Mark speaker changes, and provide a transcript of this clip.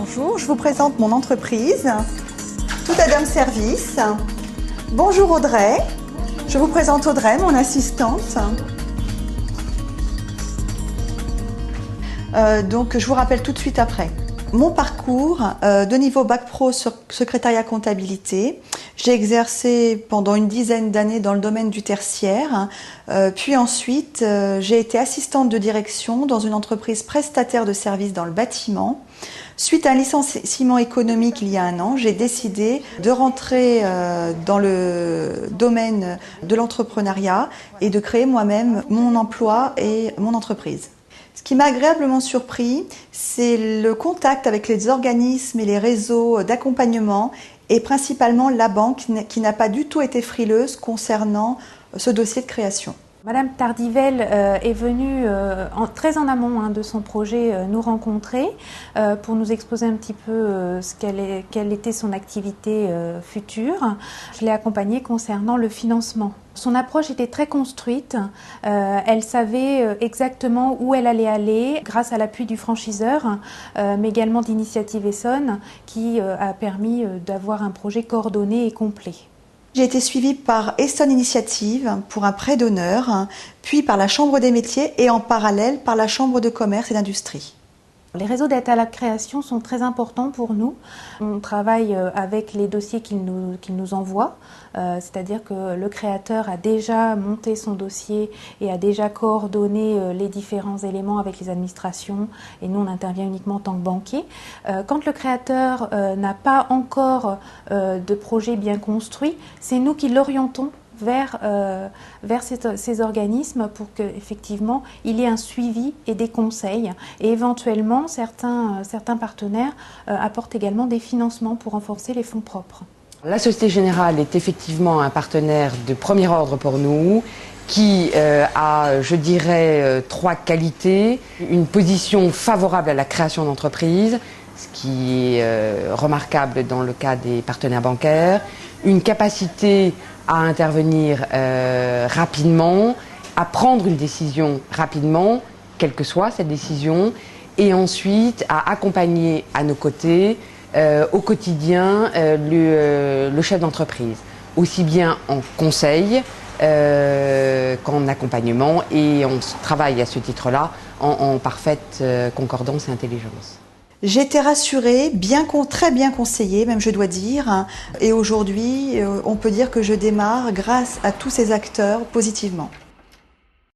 Speaker 1: Bonjour, je vous présente mon entreprise, Tout Adam Service. Bonjour Audrey, je vous présente Audrey, mon assistante. Donc je vous rappelle tout de suite après. Mon parcours de niveau Bac Pro sur secrétariat comptabilité. J'ai exercé pendant une dizaine d'années dans le domaine du tertiaire. Puis ensuite, j'ai été assistante de direction dans une entreprise prestataire de services dans le bâtiment. Suite à un licenciement économique il y a un an, j'ai décidé de rentrer dans le domaine de l'entrepreneuriat et de créer moi-même mon emploi et mon entreprise. Ce qui m'a agréablement surpris, c'est le contact avec les organismes et les réseaux d'accompagnement et principalement la banque qui n'a pas du tout été frileuse concernant ce dossier de création.
Speaker 2: Madame Tardivelle est venue très en amont de son projet nous rencontrer pour nous exposer un petit peu quelle était son activité future. Je l'ai accompagnée concernant le financement. Son approche était très construite, elle savait exactement où elle allait aller grâce à l'appui du franchiseur, mais également d'Initiative Essonne qui a permis d'avoir un projet coordonné et complet.
Speaker 1: J'ai été suivie par Essonne Initiative pour un prêt d'honneur, puis par la Chambre des métiers et en parallèle par la Chambre de commerce et d'industrie.
Speaker 2: Les réseaux d'aide à la création sont très importants pour nous. On travaille avec les dossiers qu'ils nous envoient, c'est-à-dire que le créateur a déjà monté son dossier et a déjà coordonné les différents éléments avec les administrations et nous on intervient uniquement en tant que banquier. Quand le créateur n'a pas encore de projet bien construit, c'est nous qui l'orientons vers ces organismes pour qu'effectivement il y ait un suivi et des conseils. Et éventuellement, certains partenaires apportent également des financements pour renforcer les fonds propres.
Speaker 3: La Société Générale est effectivement un partenaire de premier ordre pour nous qui a, je dirais, trois qualités. Une position favorable à la création d'entreprises, ce qui est remarquable dans le cas des partenaires bancaires. Une capacité à intervenir rapidement, à prendre une décision rapidement, quelle que soit cette décision, et ensuite à accompagner à nos côtés au quotidien le chef d'entreprise, aussi bien en conseil qu'en accompagnement, et on travaille à ce titre-là en parfaite concordance et intelligence.
Speaker 1: J'ai été rassurée, très bien conseillée, même je dois dire, et aujourd'hui, on peut dire que je démarre grâce à tous ces acteurs positivement.